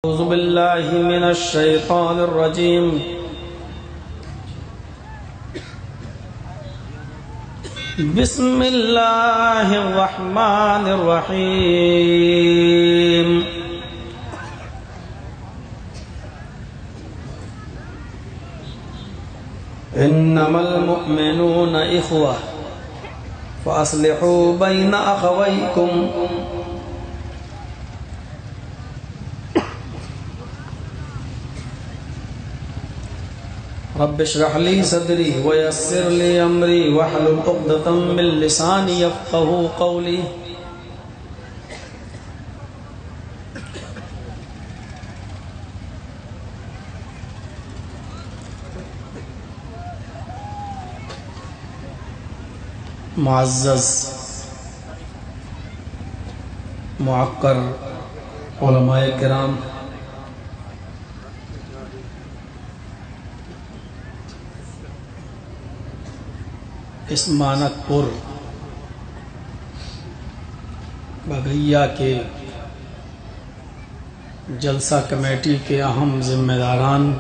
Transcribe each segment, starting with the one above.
أعوذ بالله من الشيطان الرجيم. بسم الله الرحمن الرحيم. إنما المؤمنون إخوة فأصلحوا بين أخويكم رب اشرح لي صدري ويسر لي أمري واحلل عقدة من لساني يفقهوا قولي. معزز معقر علماء کرام، اس مانک پور بگیا کے جلسہ کمیٹی کے اہم ذمہ داران،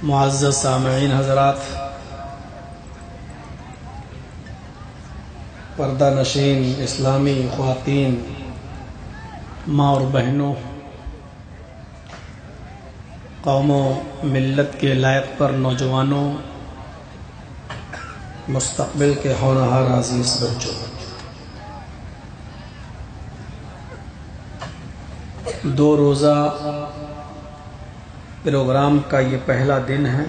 معزز سامعین حضرات، پردہ نشین اسلامی خواتین، ماں اور بہنوں، قوم و ملت کے لائق پر نوجوانوں، مستقبل کے ہونہار عزیز بچوں، دو روزہ پروگرام کا یہ پہلا دن ہے۔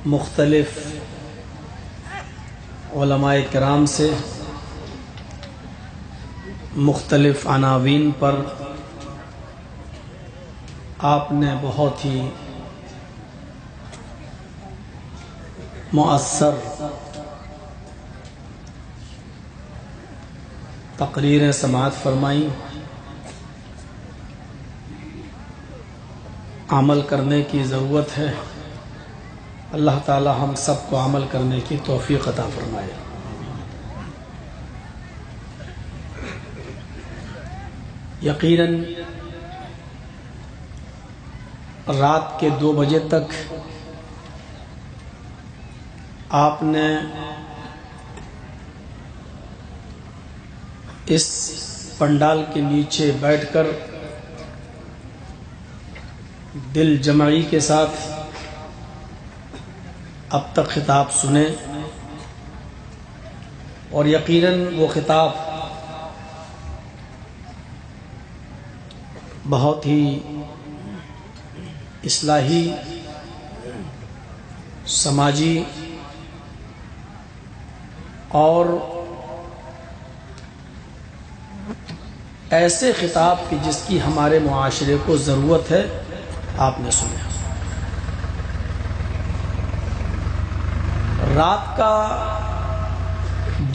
مختلف علماء کرام سے مختلف عناوین پر آپ نے بہت ہی مؤثر تقریریں سماعت فرمائیں۔ عمل کرنے کی ضرورت ہے۔ اللہ تعالی ہم سب کو عمل کرنے کی توفیق عطا فرمائے۔ یقیناً رات کے 2 بجے تک آپ نے اس پنڈال کے نیچے بیٹھ کر دل جمعی کے ساتھ اب تک خطاب سنے، اور یقیناً وہ خطاب بہت ہی اصلاحی، سماجی اور ایسے خطاب کی جس کی ہمارے معاشرے کو ضرورت ہے، آپ نے سنا۔ رات کا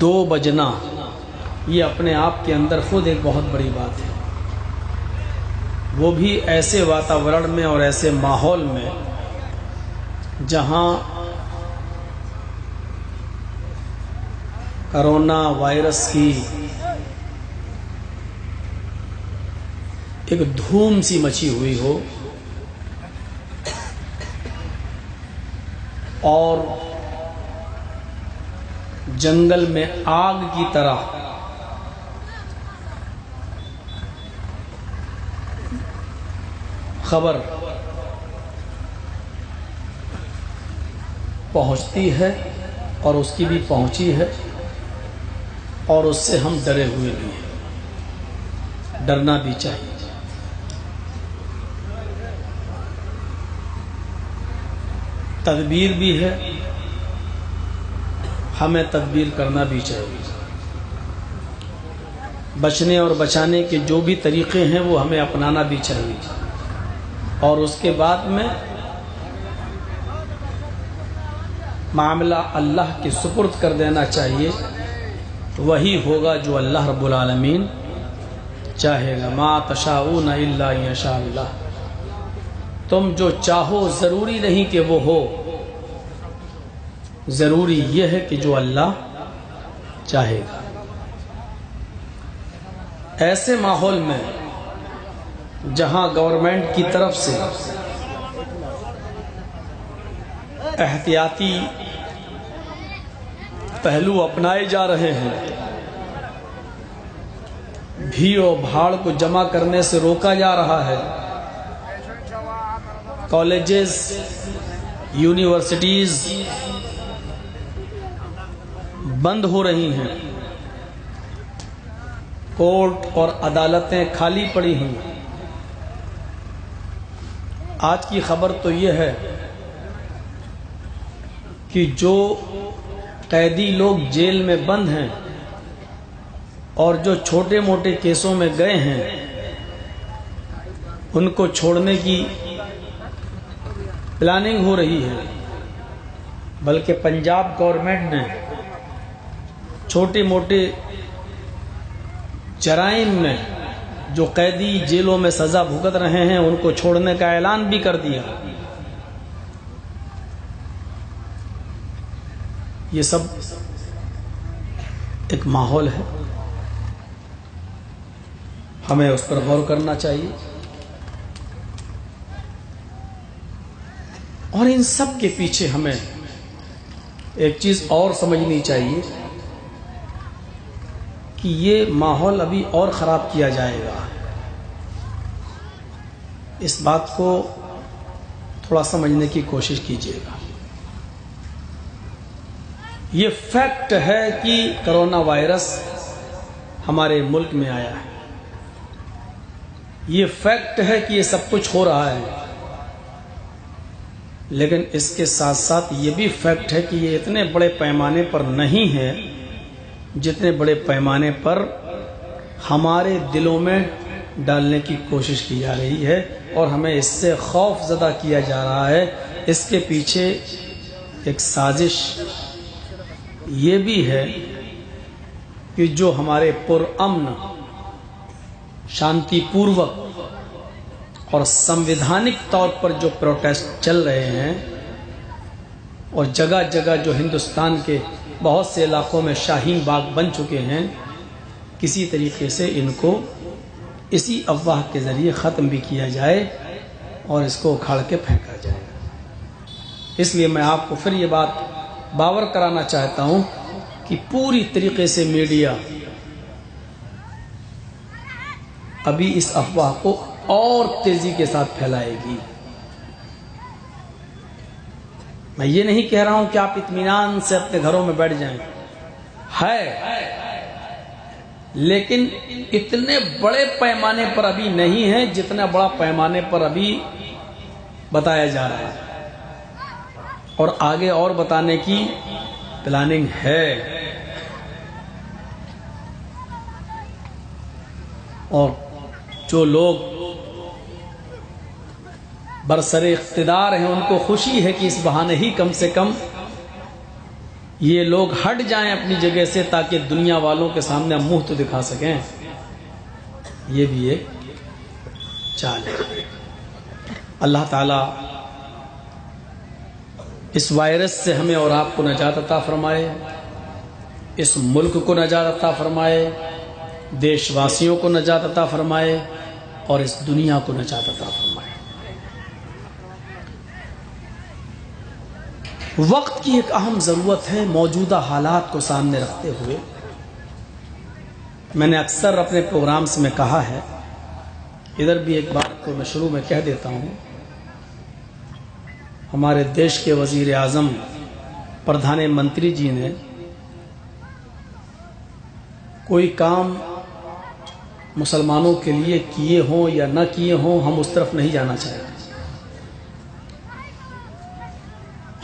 2 بجنا یہ اپنے آپ کے اندر خود ایک بہت بڑی بات ہے، وہ بھی ایسے واتاورن میں اور ایسے ماحول میں جہاں کرونا وائرس کی ایک دھوم سی مچی ہوئی ہو، اور جنگل میں آگ کی طرح خبر پہنچتی ہے، اور اس کی بھی پہنچی ہے، اور اس سے ہم ڈرے ہوئے بھی ہیں، ڈرنا بھی چاہیے۔ تدبیر بھی ہے، ہمیں تدبیر کرنا بھی چاہیے۔ بچنے اور بچانے کے جو بھی طریقے ہیں وہ ہمیں اپنانا بھی چاہیے، اور اس کے بعد میں معاملہ اللہ کے سپرد کر دینا چاہیے۔ وہی ہوگا جو اللہ رب العالمین چاہے گا۔ ما تشاؤون الا ان یشاء اللہ۔ تم جو چاہو ضروری نہیں کہ وہ ہو، ضروری یہ ہے کہ جو اللہ چاہے گا۔ ایسے ماحول میں جہاں گورنمنٹ کی طرف سے احتیاطی پہلو اپنائے جا رہے ہیں، بھیڑ و بھاڑ کو جمع کرنے سے روکا جا رہا ہے، کالجز، یونیورسٹیز بند ہو رہی ہیں، کورٹ اور عدالتیں خالی پڑی ہیں، آج کی خبر تو یہ ہے کہ جو قیدی لوگ جیل میں بند ہیں اور جو چھوٹے موٹے کیسوں میں گئے ہیں، ان کو چھوڑنے کی پلاننگ ہو رہی ہے، بلکہ پنجاب گورنمنٹ نے چھوٹے موٹے جرائم میں جو قیدی جیلوں میں سزا بھگت رہے ہیں ان کو چھوڑنے کا اعلان بھی کر دیا۔ یہ سب ایک ماحول ہے، ہمیں اس پر غور کرنا چاہیے، اور ان سب کے پیچھے ہمیں ایک چیز اور سمجھنی چاہیے کہ یہ ماحول ابھی اور خراب کیا جائے گا۔ اس بات کو تھوڑا سمجھنے کی کوشش کیجیے گا۔ یہ فیکٹ ہے کہ کرونا وائرس ہمارے ملک میں آیا ہے، یہ فیکٹ ہے کہ یہ سب کچھ ہو رہا ہے، لیکن اس کے ساتھ ساتھ یہ بھی فیکٹ ہے کہ یہ اتنے بڑے پیمانے پر نہیں ہے جتنے بڑے پیمانے پر ہمارے دلوں میں ڈالنے کی کوشش کی جا رہی ہے، اور ہمیں اس سے خوف زدہ کیا جا رہا ہے۔ اس کے پیچھے ایک سازش یہ بھی ہے کہ جو ہمارے پرامن، شانتی پوروک اور سمویدھانک طور پر جو پروٹیسٹ چل رہے ہیں، اور جگہ جگہ جو ہندوستان کے بہت سے علاقوں میں شاہین باغ بن چکے ہیں، کسی طریقے سے ان کو اسی افواہ کے ذریعے ختم بھی کیا جائے اور اس کو اکھاڑ کے پھینکا جائے۔ اس لیے میں آپ کو پھر یہ بات باور کرانا چاہتا ہوں کہ پوری طریقے سے میڈیا ابھی اس افواہ کو اور تیزی کے ساتھ پھیلائے گی۔ میں یہ نہیں کہہ رہا ہوں کہ آپ اطمینان سے اپنے گھروں میں بیٹھ جائیں، ہے، لیکن اتنے بڑے پیمانے پر ابھی نہیں ہے جتنا بڑا پیمانے پر ابھی بتایا جا رہا ہے، اور آگے اور بتانے کی پلاننگ ہے۔ اور جو لوگ برسر اقتدار ہیں ان کو خوشی ہے کہ اس بہانے ہی کم سے کم یہ لوگ ہٹ جائیں اپنی جگہ سے، تاکہ دنیا والوں کے سامنے منہ تو دکھا سکیں۔ یہ بھی ایک چال ہے۔ اللہ تعالیٰ اس وائرس سے ہمیں اور آپ کو نجات عطا فرمائے، اس ملک کو نجات عطا فرمائے، دیش واسیوں کو نجات عطا فرمائے، اور اس دنیا کو نجات عطا فرمائے۔ وقت کی ایک اہم ضرورت ہے، موجودہ حالات کو سامنے رکھتے ہوئے میں نے اکثر اپنے پروگرامز میں کہا ہے، ادھر بھی ایک بات کو میں شروع میں کہہ دیتا ہوں، ہمارے دیش کے وزیر اعظم پردھان منتری جی نے کوئی کام مسلمانوں کے لیے کیے ہوں یا نہ کیے ہوں، ہم اس طرف نہیں جانا چاہتے،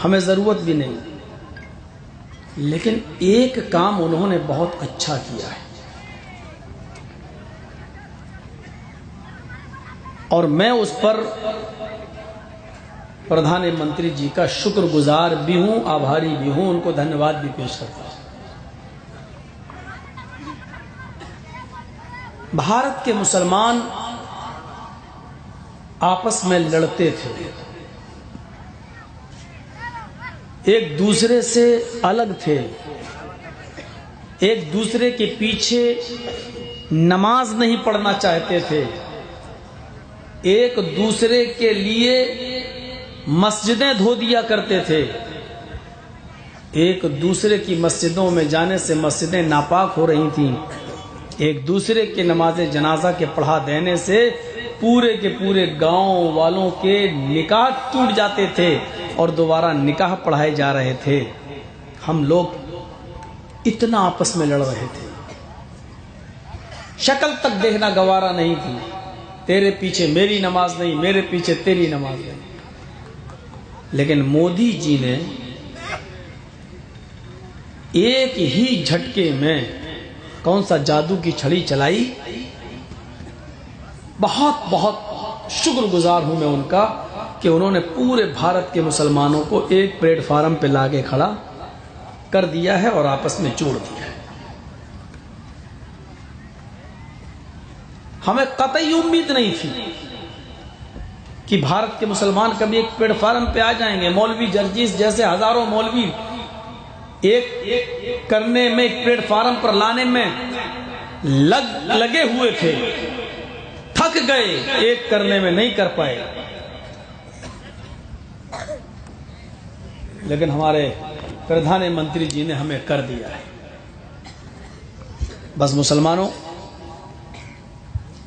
ہمیں ضرورت بھی نہیں، لیکن ایک کام انہوں نے بہت اچھا کیا ہے، اور میں اس پر پردھان منتری جی کا شکر گزار بھی ہوں، آبھاری بھی ہوں، ان کو دھنیہ واد بھی پیش کرتا ہوں۔ بھارت کے مسلمان آپس میں لڑتے تھے، ایک دوسرے سے الگ تھے، ایک دوسرے کے پیچھے نماز نہیں پڑھنا چاہتے تھے، ایک دوسرے کے لیے مسجدیں دھو دیا کرتے تھے، ایک دوسرے کی مسجدوں میں جانے سے مسجدیں ناپاک ہو رہی تھیں، ایک دوسرے کے نماز جنازہ کے پڑھا دینے سے پورے کے پورے گاؤں والوں کے نکاح ٹوٹ جاتے تھے اور دوبارہ نکاح پڑھائے جا رہے تھے۔ ہم لوگ اتنا آپس میں لڑ رہے تھے، شکل تک دیکھنا گوارا نہیں تھی، تیرے پیچھے میری نماز نہیں، میرے پیچھے تیری نماز نہیں۔ لیکن مودی جی نے ایک ہی جھٹکے میں کون سا جادو کی چھڑی چلائی۔ بہت بہت شکر گزار ہوں میں ان کا کہ انہوں نے پورے بھارت کے مسلمانوں کو ایک پلیٹ فارم پہ لا کے کھڑا کر دیا ہے اور آپس میں جوڑ دیا ہے۔ ہمیں قطعی امید نہیں تھی کہ بھارت کے مسلمان کبھی ایک پلیٹ فارم پہ آ جائیں گے۔ مولوی جرجیس جیسے ہزاروں مولوی ایک کرنے میں، ایک پلیٹ فارم پر لانے میں لگے ہوئے تھے، تھک گئے، ایک کرنے میں نہیں کر پائے۔ لیکن ہمارے پردھان منتری جی نے ہمیں کر دیا ہے۔ بس مسلمانوں،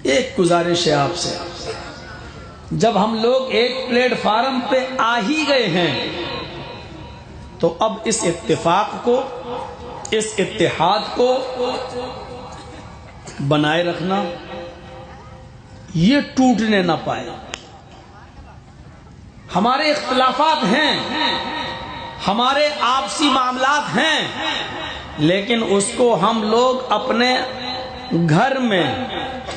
ایک گزارش ہے آپ سے، جب ہم لوگ ایک پلیٹ فارم پہ آ ہی گئے ہیں تو اب اس اتفاق کو، اس اتحاد کو بنائے رکھنا، یہ ٹوٹنے نہ پائے۔ ہمارے اختلافات ہیں، ہمارے آپسی معاملات ہیں، لیکن اس کو ہم لوگ اپنے گھر میں،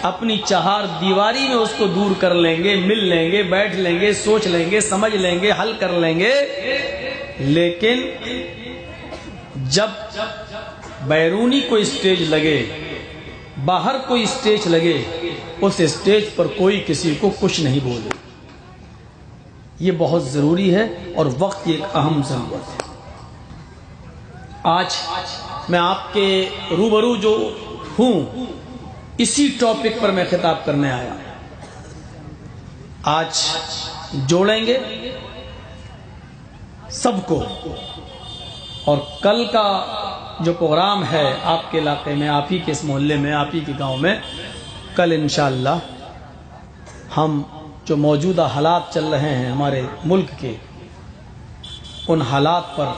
اپنی چہار دیواری میں اس کو دور کر لیں گے، مل لیں گے، بیٹھ لیں گے، سوچ لیں گے، سمجھ لیں گے، حل کر لیں گے۔ لیکن جب بیرونی کوئی اسٹیج لگے، باہر کوئی اسٹیج لگے، اس اسٹیج پر کوئی کسی کو کچھ نہیں بولے۔ یہ بہت ضروری ہے اور وقت کی ایک اہم ضرورت ہے۔ آج میں آپ کے روبرو جو ہوں، اسی ٹاپک پر میں خطاب کرنے آیا۔ آج جوڑیں گے سب کو، اور کل کا جو پروگرام ہے آپ کے علاقے میں، آپ ہی کے اس محلے میں، آپ ہی کے گاؤں میں، کل انشاءاللہ ہم جو موجودہ حالات چل رہے ہیں ہمارے ملک کے، ان حالات پر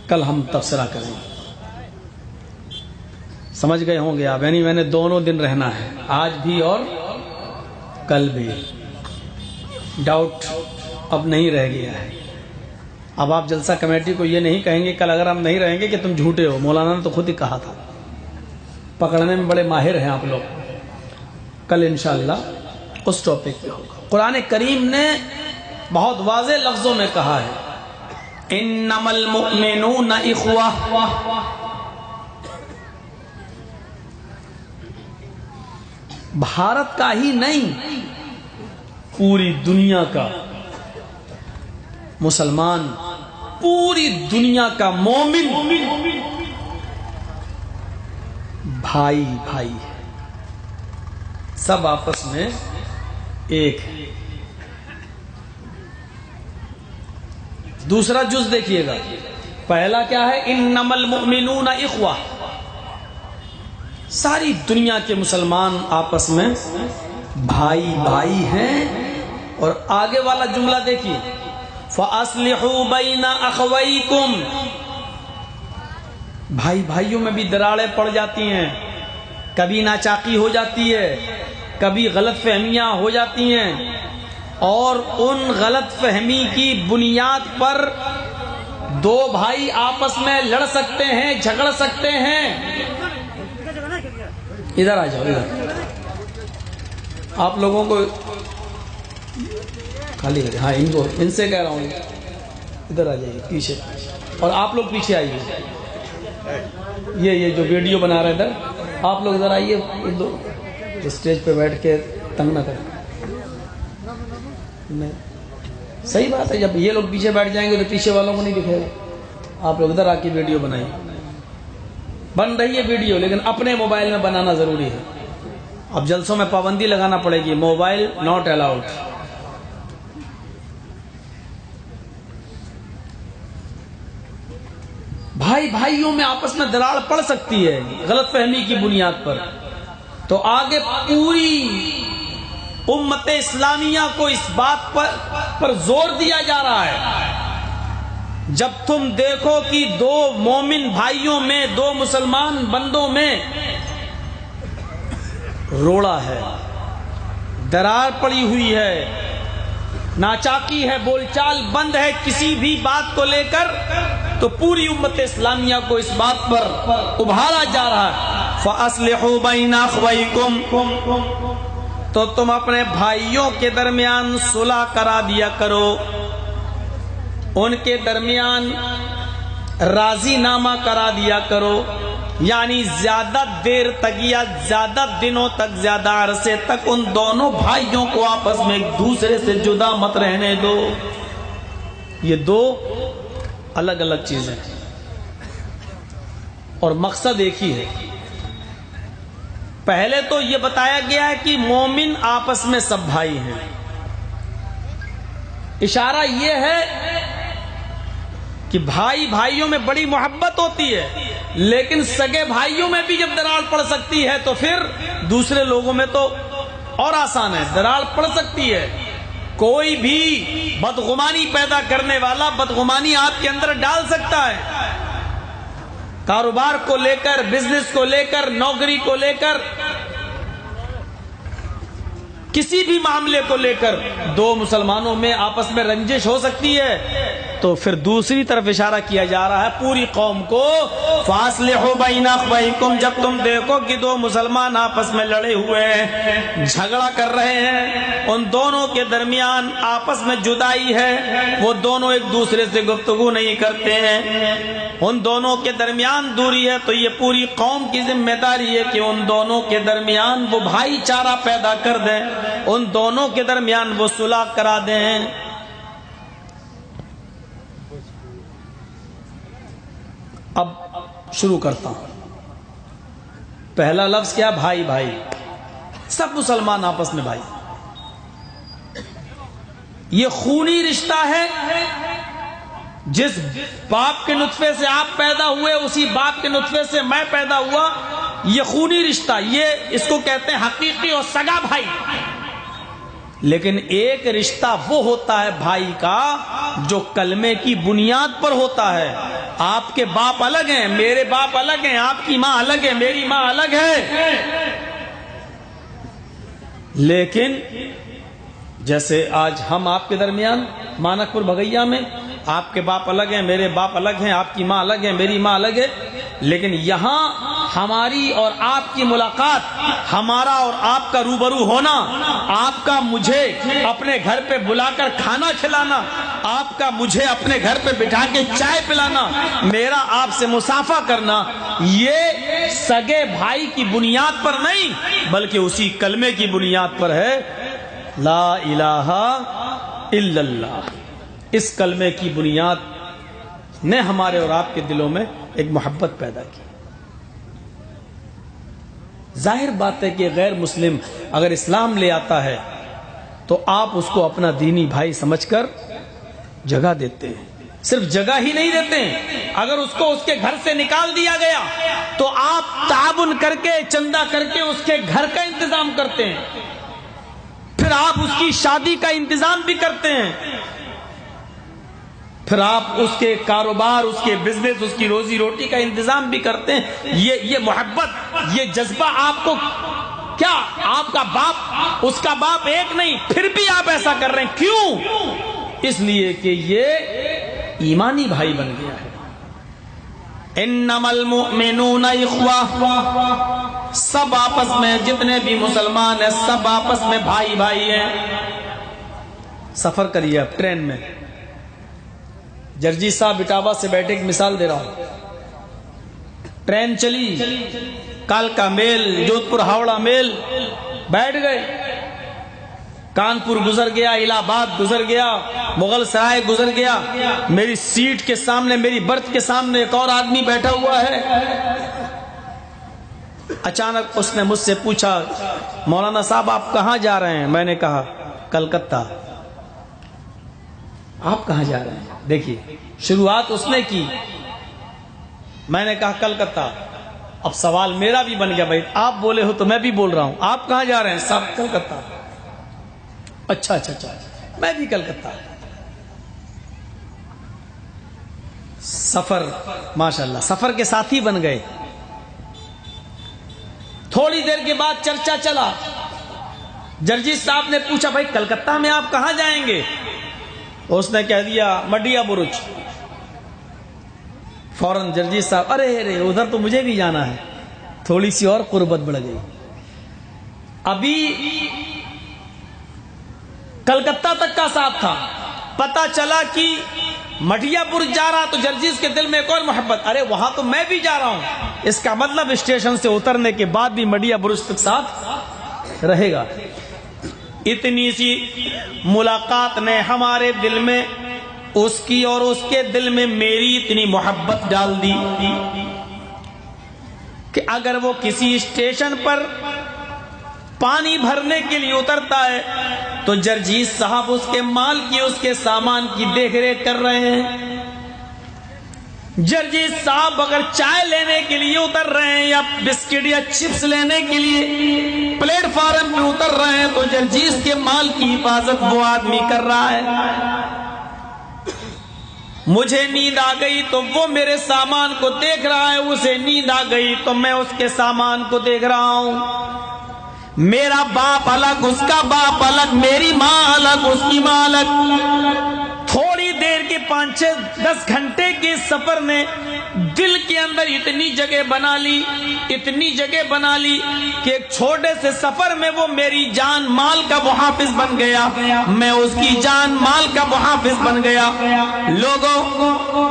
کل ہم تبصرہ کریں گے۔ سمجھ گئے ہوں گے آپ، یعنی میں نے دونوں دن رہنا ہے، آج بھی اور کل بھی۔ ڈاؤٹ اب نہیں رہ گیا ہے۔ اب آپ جلسہ کمیٹی کو یہ نہیں کہیں گے کل اگر ہم نہیں رہیں گے کہ تم جھوٹے ہو۔ مولانا نے تو خود ہی کہا تھا، پکڑنے میں بڑے ماہر ہیں آپ لوگ۔ کل انشاءاللہ اس ٹاپک پہ ہوگا۔ قرآن کریم نے بہت واضح لفظوں میں کہا ہے، انما المؤمنون اخوہ۔ بھارت کا ہی نہیں، پوری دنیا کا مسلمان، پوری دنیا کا مومن بھائی بھائی ہے، سب آپس میں ایک ہے۔ دوسرا جز دیکھیے گا، پہلا کیا ہے؟ انما المؤمنون اخوہ، ساری دنیا کے مسلمان آپس میں بھائی بھائی ہیں۔ اور آگے والا جملہ دیکھیے، فَأَصْلِحُوا بَيْنَ أَخَوَيْكُمْ، بھائی بھائیوں میں بھی دراڑیں پڑ جاتی ہیں، کبھی ناچاقی ہو جاتی ہے، کبھی غلط فہمیاں ہو جاتی ہیں، اور ان غلط فہمی کی بنیاد پر دو بھائی آپس میں لڑ سکتے ہیں، جھگڑ سکتے ہیں۔ ادھر آ جاؤ، ادھر آپ لوگوں کو خالی کریں، ہاں ان سے کہہ رہا ہوں، ادھر آ جائیے پیچھے، اور آپ لوگ پیچھے آئیے۔ یہ جو ویڈیو بنا رہے ادھر، آپ لوگ ادھر آئیے، اسٹیج پہ بیٹھ کے تنگ نہ کریں۔ نہیں صحیح بات ہے. جب یہ لوگ پیچھے بیٹھ جائیں گے تو پیچھے والوں کو نہیں دکھے گا. آپ لوگ ادھر آ کے ویڈیو بنائیں. بن رہی ہے ویڈیو لیکن اپنے موبائل میں بنانا ضروری ہے. اب جلسوں میں پابندی لگانا پڑے گی, موبائل ناٹ الاؤڈ. بھائی بھائیوں میں آپس میں دراڑ پڑ سکتی ہے غلط فہمی کی بنیاد پر, تو آگے پوری امت اسلامیہ کو اس بات پر زور دیا جا رہا ہے. جب تم دیکھو کہ دو مومن بھائیوں میں, دو مسلمان بندوں میں روڑا ہے, دراڑ پڑی ہوئی ہے, ناچاکی ہے, بول چال بند ہے کسی بھی بات کو لے کر, تو پوری امت اسلامیہ کو اس بات پر ابھارا جا رہا ہے. فَأَصْلِحُوا بَيْنَ أَخْوَيْكُمْ, تو تم اپنے بھائیوں کے درمیان صلح کرا دیا کرو, ان کے درمیان راضی نامہ کرا دیا کرو. یعنی زیادہ دیر تک یا زیادہ دنوں تک, زیادہ عرصے تک ان دونوں بھائیوں کو آپس میں ایک دوسرے سے جدا مت رہنے دو. یہ دو الگ الگ چیزیں ہیں اور مقصد ایک ہی ہے. پہلے تو یہ بتایا گیا ہے کہ مومن آپس میں سب بھائی ہیں. اشارہ یہ ہے کہ بھائی بھائیوں میں بڑی محبت ہوتی ہے, لیکن سگے بھائیوں میں بھی جب دراڑ پڑ سکتی ہے تو پھر دوسرے لوگوں میں تو اور آسان ہے, دراڑ پڑ سکتی ہے. کوئی بھی بدگمانی پیدا کرنے والا بدگمانی آپ کے اندر ڈال سکتا ہے. کاروبار کو لے کر, بزنس کو لے کر, نوکری کو لے کر, کسی بھی معاملے کو لے کر دو مسلمانوں میں آپس میں رنجش ہو سکتی ہے. تو پھر دوسری طرف اشارہ کیا جا رہا ہے پوری قوم کو, فَأَصْلِحُوا بَيْنَ أَخْوَيْكُمْ, جب تم دیکھو کہ دو مسلمان آپس میں لڑے ہوئے ہیں, جھگڑا کر رہے ہیں, ان دونوں کے درمیان آپس میں جدائی ہے, وہ دونوں ایک دوسرے سے گفتگو نہیں کرتے ہیں, ان دونوں کے درمیان دوری ہے, تو یہ پوری قوم کی ذمہ داری ہے کہ ان دونوں کے درمیان وہ بھائی چارہ پیدا کر دیں, ان دونوں کے درمیان وہ صلح کرا دیں. اب شروع کرتا ہوں. پہلا لفظ کیا؟ بھائی. بھائی سب مسلمان آپس میں بھائی. یہ خونی رشتہ ہے. جس باپ کے نطفے سے آپ پیدا ہوئے اسی باپ کے نطفے سے میں پیدا ہوا, یہ خونی رشتہ, یہ اس کو کہتے ہیں حقیقی اور سگا بھائی. لیکن ایک رشتہ وہ ہوتا ہے بھائی کا جو کلمے کی بنیاد پر ہوتا ہے. آپ کے باپ الگ ہیں, میرے باپ الگ ہیں, آپ کی ماں الگ ہے, میری ماں الگ ہے, لیکن جیسے آج ہم آپ کے درمیان مانک پور بھگیا میں, آپ کے باپ الگ ہیں, میرے باپ الگ ہیں, آپ کی ماں الگ ہے, میری ماں الگ ہے, لیکن یہاں ہماری اور آپ کی ملاقات, ہمارا اور آپ کا روبرو ہونا, آپ کا مجھے اپنے گھر پہ بلا کر کھانا کھلانا, آپ کا مجھے اپنے گھر پہ بٹھا کے چائے پلانا, میرا آپ سے مصافحہ کرنا, یہ سگے بھائی کی بنیاد پر نہیں بلکہ اسی کلمے کی بنیاد پر ہے, لا الہ الا اللہ. اس کلمے کی بنیاد نے ہمارے اور آپ کے دلوں میں ایک محبت پیدا کی. ظاہر بات ہے کہ غیر مسلم اگر اسلام لے آتا ہے تو آپ اس کو اپنا دینی بھائی سمجھ کر جگہ دیتے ہیں. صرف جگہ ہی نہیں دیتے ہیں, اگر اس کو اس کے گھر سے نکال دیا گیا تو آپ تعاون کر کے, چندہ کر کے اس کے گھر کا انتظام کرتے ہیں, پھر آپ اس کی شادی کا انتظام بھی کرتے ہیں, پھر آپ اس کے کاروبار, اس کے بزنس, اس کی روزی روٹی کا انتظام بھی کرتے ہیں. یہ محبت, یہ جذبہ آپ کو کیا, آپ کا باپ اس کا باپ ایک نہیں, پھر بھی آپ ایسا کر رہے ہیں. کیوں؟ اس لیے کہ یہ ایمانی بھائی بن گیا ہے. انما المؤمنون اخوہ, سب آپس میں جتنے بھی مسلمان ہیں سب آپس میں بھائی بھائی ہیں. سفر کریے اب ٹرین میں, جرجیت صاحب اٹاوا سے بیٹھے, ایک مثال دے رہا ہوں. ٹرین چلی, کالکا میل, جودھپور ہاوڑا میل, بیٹھ گئے. کانپور گزر گیا، الہ آباد گزر گیا، مغل سرائے گزر گیا، میری سیٹ کے سامنے، میری برتھ کے سامنے ایک اور آدمی بیٹھا ہوا ہے۔ اچانک اس نے مجھ سے پوچھا، مولانا صاحب آپ کہاں جا رہے ہیں؟ میں نے کہا کلکتہ۔ آپ کہاں جا رہے ہیں؟ دیکھیے شروعات اس نے کی، میں نے کہا کلکتہ۔ اب سوال میرا بھی بن گیا، بھائی آپ بولے ہو تو میں بھی بول رہا ہوں، آپ کہاں جا رہے ہیں؟ صاحب کلکتہ۔ اچھا اچھا اچھا، میں بھی کلکتہ۔ سفر ماشاءاللہ سفر کے ساتھی بن گئے۔ تھوڑی دیر کے بعد چرچا چلا، جرجیت صاحب نے پوچھا بھائی کلکتہ میں آپ کہاں جائیں گے؟ اس نے کہہ دیا مڈیا برج۔ فوراً جرجیت صاحب ارے ارے ادھر تو مجھے بھی جانا ہے۔ تھوڑی سی اور قربت بڑھ گئی۔ ابھی کلکتہ تک کا ساتھ تھا، پتا چلا کہ مڈیا برج جا رہا تو جرجیت کے دل میں ایک اور محبت، ارے وہاں تو میں بھی جا رہا ہوں، اس کا مطلب اسٹیشن سے اترنے کے بعد بھی مڈیا برج تک ساتھ رہے گا۔ اتنی سی ملاقات نے ہمارے دل میں اس کی اور اس کے دل میں میری اتنی محبت ڈال دی کہ اگر وہ کسی اسٹیشن پر پانی بھرنے کے لیے اترتا ہے تو جرجیت صاحب اس کے مال کی، اس کے سامان کی دیکھ ریکھ کر رہے ہیں۔ جرجیت صاحب اگر چائے لینے کے لیے اتر رہے ہیں یا بسکٹ یا چپس لینے کے لیے پلیٹ فارم پہ اتر رہے ہیں تو جرجیت کے مال کی حفاظت وہ آدمی کر رہا ہے۔ مجھے نیند آ گئی تو وہ میرے سامان کو دیکھ رہا ہے، اسے نیند آ گئی تو میں اس کے سامان کو دیکھ رہا ہوں۔ میرا باپ الگ، اس کا باپ الگ، میری ماں الگ، اس کی ماں الگ۔ تھوڑی دیر کے 5-10 گھنٹے کے سفر نے دل کے اندر اتنی جگہ بنا لی، اتنی جگہ بنا لی کہ ایک چھوٹے سے سفر میں وہ میری جان مال کا محافظ بن گیا، میں اس کی جان مال کا محافظ بن گیا۔ لوگوں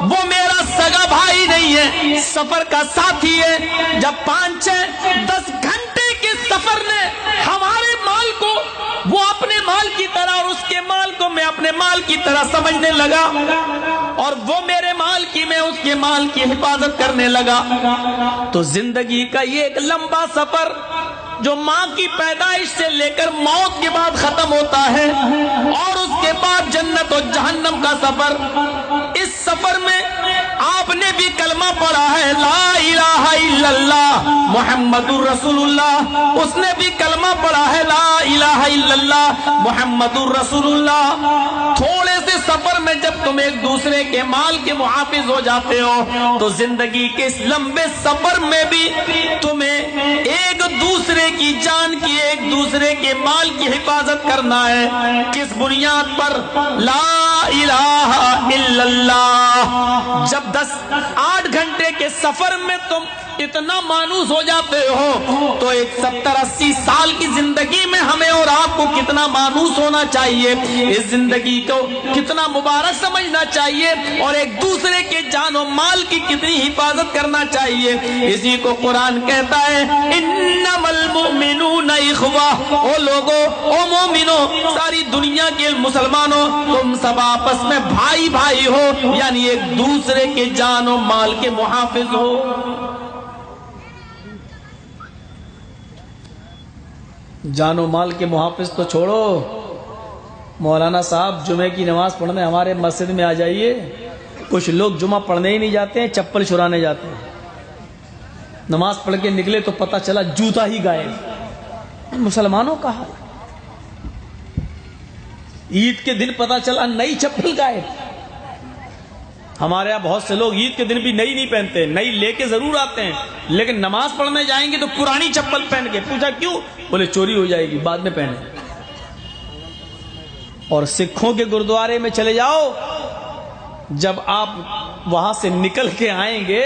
وہ میرا سگا بھائی نہیں ہے، سفر کا ساتھی ہے۔ جب 5-10 گھنٹے کے سفر نے ہمارے مال کو وہ اپنے مال کی طرح اور اس کے مال کو میں اپنے مال کی طرح سمجھنے لگا اور وہ میرے مال کی، میں اس کے مال کی حفاظت کرنے لگا، تو زندگی کا یہ ایک لمبا سفر جو ماں کی پیدائش سے لے کر موت کے بعد ختم ہوتا ہے اور اس کے بعد جنت و جہنم کا سفر، اس سفر میں آپ نے بھی کلمہ پڑھا ہے لا الہ الا اللہ محمد الرسول اللہ، اس نے بھی کلمہ پڑھا ہے لا الہ الا اللہ محمد الرسول اللہ۔ تھوڑے سے سفر میں جب تم ایک دوسرے کے مال کے محافظ ہو جاتے ہو تو زندگی کے اس لمبے سفر میں بھی تمہیں ایک دوسرے کی جان کی، ایک دوسرے کے مال کی حفاظت کرنا ہے۔ کس بنیاد پر؟ لا الہ الا اللہ۔ جب 8 گھنٹے کے سفر میں تم اتنا مانوس ہو جاتے ہو تو ایک 70-80 سال کی زندگی میں ہمیں اور آپ کو کتنا مانوس ہونا چاہیے، اس زندگی کو کتنا مبارک سمجھنا چاہیے اور ایک دوسرے کے جان و مال کی کتنی حفاظت کرنا چاہیے۔ اسی کو قرآن کہتا ہے انما المؤمنون اخوہ، او لوگو، او مومنو، ساری دنیا کے مسلمانوں تم سب آپس میں بھائی بھائی ہو، یعنی ایک دوسرے کے جان و مال کے محافظ ہو۔ جان و مال کے محافظ تو چھوڑو، مولانا صاحب جمعے کی نماز پڑھنے ہمارے مسجد میں آ جائیے۔ کچھ لوگ جمعہ پڑھنے ہی نہیں جاتے ہیں، چپل چرانے جاتے ہیں۔ نماز پڑھ کے نکلے تو پتہ چلا جوتا ہی غائب۔ مسلمانوں کا حال، عید کے دن پتہ چلا نئی چپل غائب۔ ہمارے یہاں بہت سے لوگ عید کے دن بھی نئی نہیں پہنتے، نئی لے کے ضرور آتے ہیں لیکن نماز پڑھنے جائیں گے تو پرانی چپل پہن کے۔ پوچھا کیوں؟ بولے چوری ہو جائے گی، بعد میں پہنے۔ اور سکھوں کے گردوارے میں چلے جاؤ، جب آپ وہاں سے نکل کے آئیں گے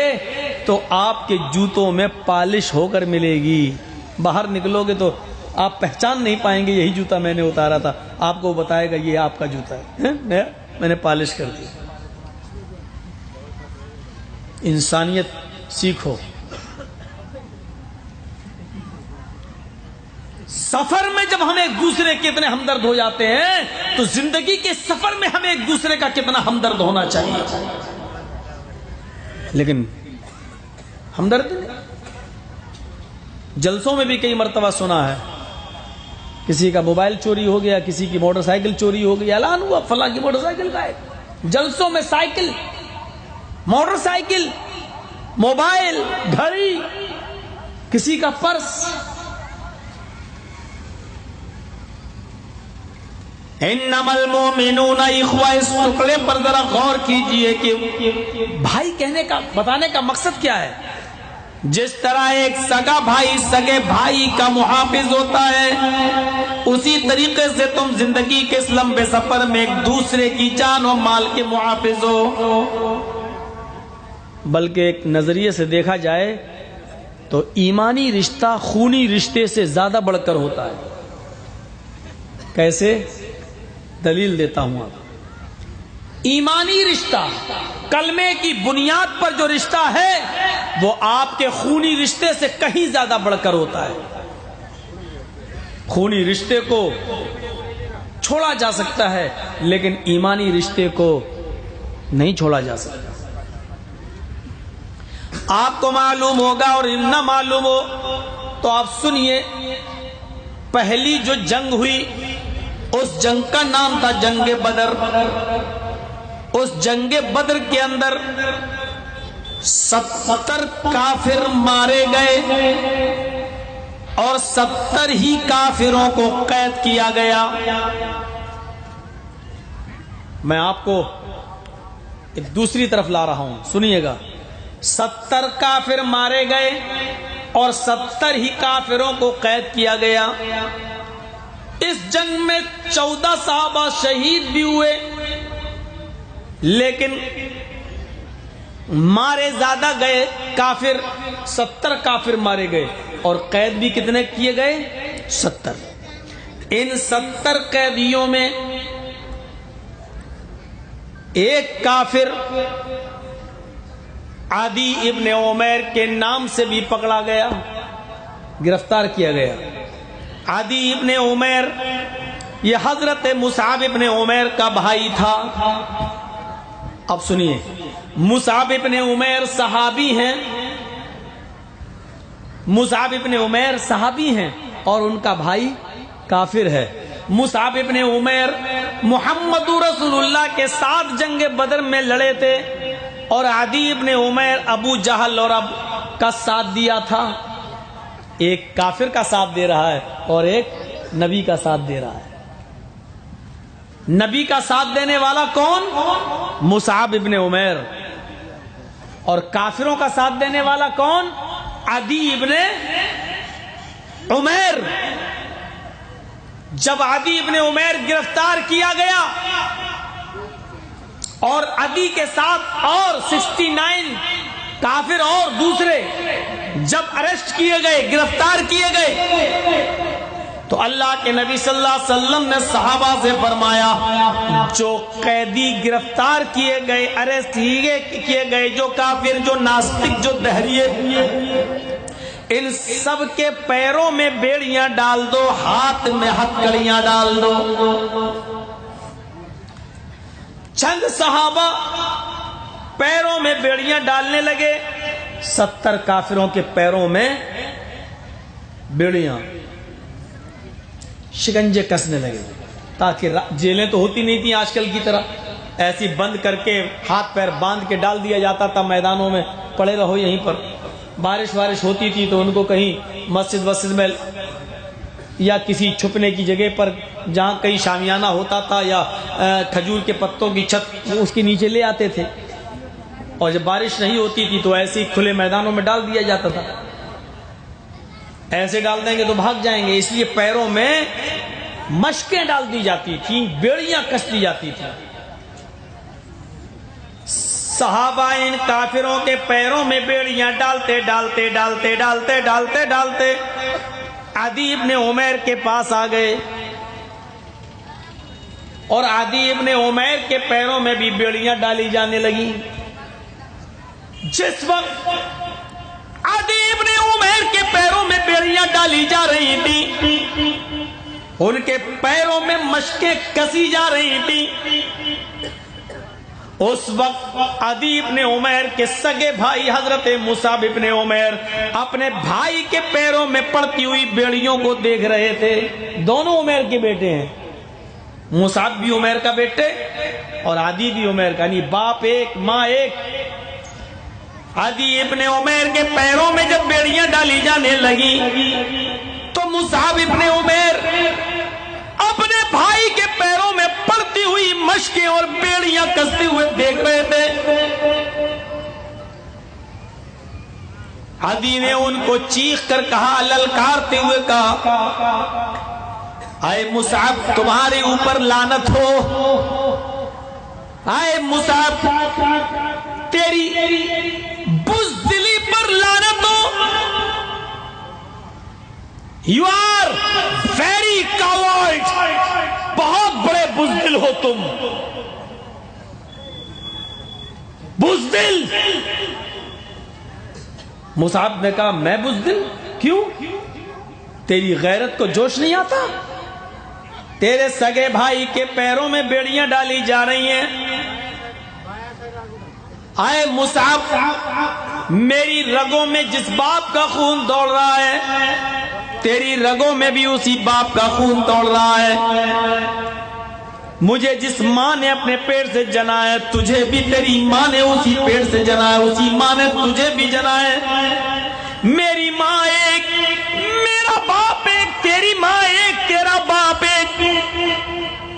تو آپ کے جوتوں میں پالش ہو کر ملے گی۔ باہر نکلو گے تو آپ پہچان نہیں پائیں گے یہی جوتا میں نے اتارا تھا، آپ کو بتائے گا یہ آپ کا جوتا ہے، میں نے پالش کر دیا۔ انسانیت سیکھو۔ سفر میں جب ہم ایک دوسرے کے اتنے ہمدرد ہو جاتے ہیں تو زندگی کے سفر میں ہمیں ایک دوسرے کا کتنا ہمدرد ہونا چاہیے. لیکن ہمدرد نہیں. جلسوں میں بھی کئی مرتبہ سنا ہے کسی کا موبائل چوری ہو گیا, کسی کی موٹر سائیکل چوری ہو گئی, اعلان ہوا فلاں کی موٹر سائیکل غائب. جلسوں میں سائیکل, موٹر سائیکل, موبائل, گھڑی, کسی کا پرس. انما المؤمنون اخوہ, اس ٹکڑے پر ذرا غور کیجئے کہ بھائی کہنے کا, بتانے کا مقصد کیا ہے. جس طرح ایک سگا بھائی سگے بھائی کا محافظ ہوتا ہے, اسی طریقے سے تم زندگی کے اس لمبے سفر میں ایک دوسرے کی جان و مال کے محافظ ہو. بلکہ ایک نظریے سے دیکھا جائے تو ایمانی رشتہ خونی رشتے سے زیادہ بڑھ کر ہوتا ہے. کیسے؟ دلیل دیتا ہوں آپ. ایمانی رشتہ, کلمے کی بنیاد پر جو رشتہ ہے وہ آپ کے خونی رشتے سے کہیں زیادہ بڑھ کر ہوتا ہے. خونی رشتے کو چھوڑا جا سکتا ہے لیکن ایمانی رشتے کو نہیں چھوڑا جا سکتا. آپ کو معلوم ہوگا اور نہ معلوم ہو تو آپ سنیے, پہلی جو جنگ ہوئی اس جنگ کا نام تھا جنگ بدر. اس جنگ بدر کے اندر 70 کافر مارے گئے اور 70 ہی کافروں کو قید کیا گیا. میں آپ کو ایک دوسری طرف لا رہا ہوں, سنیے گا. 70 کافر مارے گئے اور 70 ہی کافروں کو قید کیا گیا. اس جنگ میں 14 صحابہ شہید بھی ہوئے لیکن مارے زیادہ گئے کافر. 70 کافر مارے گئے اور قید بھی کتنے کیے گئے؟ 70. ان 70 قیدیوں میں ایک کافر عدی ابن عمیر کے نام سے بھی پکڑا گیا, گرفتار کیا گیا. عدی ابن عمیر یہ حضرت مصعب ابن عمیر کا بھائی تھا. اب سنیے, مصعب ابن عمیر صحابی ہیں, مصعب ابن عمیر صحابی ہیں اور ان کا بھائی کافر ہے. مصعب ابن عمیر محمد رسول اللہ کے ساتھ جنگ بدر میں لڑے تھے اور عدی ابن عمیر ابو جہل اور اب کا ساتھ دیا تھا. ایک کافر کا ساتھ دے رہا ہے اور ایک نبی کا ساتھ دے رہا ہے. نبی کا ساتھ دینے والا کون؟ مصعب ابن عمیر. اور کافروں کا ساتھ دینے والا کون؟ عدی ابن عمیر. جب عدی ابن عمیر گرفتار کیا گیا اور عدی کے ساتھ اور 69 کافر اور دوسرے جب اریسٹ کیے گئے, گرفتار کیے گئے, تو اللہ کے نبی صلی اللہ علیہ وسلم نے صحابہ سے فرمایا جو قیدی گرفتار کیے گئے, اریسٹ کیے گئے, جو کافر, جو ناستک, جو دہریے, ان سب کے پیروں میں بیڑیاں ڈال دو, ہاتھ میں ہتھکڑیاں ڈال دو. چند صحابہ پیروں میں بیڑیاں ڈالنے لگے, 70 کافروں کے پیروں میں بیڑیاں, شکنجے کسنے لگے تاکہ جیلیں تو ہوتی نہیں تھیں آج کل کی طرح, ایسی بند کر کے ہاتھ پیر باندھ کے ڈال دیا جاتا تھا میدانوں میں, پڑے رہو یہیں پر. بارش ہوتی تھی تو ان کو کہیں مسجد میں یا کسی چھپنے کی جگہ پر جہاں کہیں شامیانہ ہوتا تھا یا کھجور کے پتوں کی چھت اس کے نیچے لے آتے تھے, اور جب بارش نہیں ہوتی تھی تو ایسے ہی کھلے میدانوں میں ڈال دیا جاتا تھا. ایسے ڈال دیں گے تو بھاگ جائیں گے, اس لیے پیروں میں مشقیں ڈال دی جاتی تھیں, بیڑیاں کس دی جاتی تھیں. صحابہ ان کافروں کے پیروں میں بیڑیاں ڈالتے ڈالتے ڈالتے ڈالتے ڈالتے ڈالتے عدی ابن عمیر کے پاس آ گئے اور عدی ابن عمیر کے پیروں میں بھی بیڑیاں ڈالی جانے لگی. جس وقت عدی ابن عمیر کے پیروں میں بیڑیاں ڈالی جا رہی تھی، ان کے پیروں میں مشقیں کسی جا رہی تھی، اس وقت عدی ابن عمیر کے سگے بھائی حضرت مصعب ابن عمیر اپنے بھائی کے پیروں میں پڑتی ہوئی بیڑیوں کو دیکھ رہے تھے۔ دونوں عمیر کے بیٹے ہیں، مصعب بھی عمیر کا بیٹے اور عدی بھی عمیر کا، یعنی باپ ایک ماں ایک۔ عدی ابن عمیر کے پیروں میں جب بیڑیاں ڈالی جانے لگی تو مصعب ابن عمیر اپنے بھائی کے پیروں میں پڑتی ہوئی مشقیں اور بیڑیاں کستے ہوئے دیکھ رہے تھے۔ عدی نے ان کو چیخ کر کہا، للکارتے ہوئے کہا، اے مصعب تمہارے اوپر لعنت ہو، اے مصعب تیری بزدلی پر لعنت ہو، یو آر ویری کاورڈ، بہت بڑے بزدل ہو تم، بزدل۔ مصعب نے کہا میں بزدل؟ کیوں؟ تیری غیرت کو جوش نہیں آتا؟ تیرے سگے بھائی کے پیروں میں بیڑیاں ڈالی جا رہی ہیں، اے مصعب میری رگوں میں جس باپ کا خون دوڑ رہا ہے تیری رگوں میں بھی اسی باپ کا خون دوڑ رہا ہے، مجھے جس ماں نے اپنے پیٹ سے جنا ہے تجھے بھی تیری ماں نے اسی پیٹ سے جنا ہے، اسی ماں نے تجھے بھی جنا ہے، میری ماں ایک میرا باپ ایک، تیری ماں ایک تیرا باپ ایک،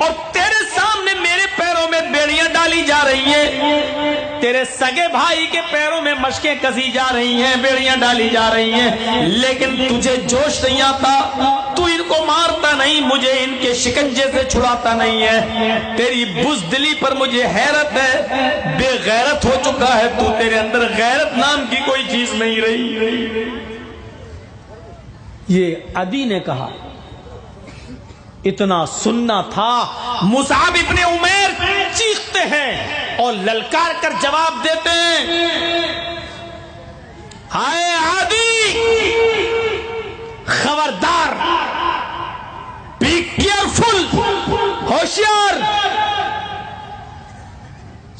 اور تیرے سامنے میرے پیروں میں بیڑیاں ڈالی جا رہی ہیں، تیرے سگے بھائی کے پیروں میں مشقیں کسی جا رہی ہیں، بیڑیاں ڈالی جا رہی ہیں، لیکن تجھے جوش نہیں آتا، تو ان کو مارتا نہیں، مجھے ان کے شکنجے سے چھڑاتا نہیں ہے، تیری بزدلی پر مجھے حیرت ہے، بے غیرت ہو چکا ہے تو، تیرے اندر غیرت نام کی کوئی چیز نہیں رہی۔ یہ عدی نے کہا، اتنا سننا تھا، مصعب ابن عمیر چیختے ہیں اور للکار کر جواب دیتے ہیں، ہائے عدی خبردار، بی کیئرفل، ہوشیار،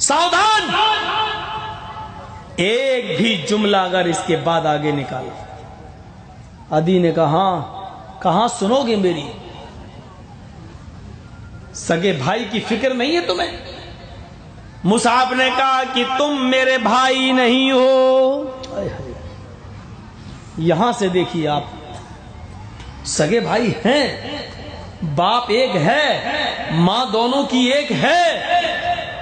ساودھان، ایک بھی جملہ اگر اس کے بعد آگے نکالا۔ عدی نے کہا ہاں، کہاں سنو گے میری؟ سگے بھائی کی فکر نہیں ہے تمہیں؟ مصعب نے کہا کہ تم میرے بھائی نہیں ہو۔ یہاں سے دیکھیے آپ، سگے بھائی ہیں، باپ ایک ہے، ماں دونوں کی ایک ہے،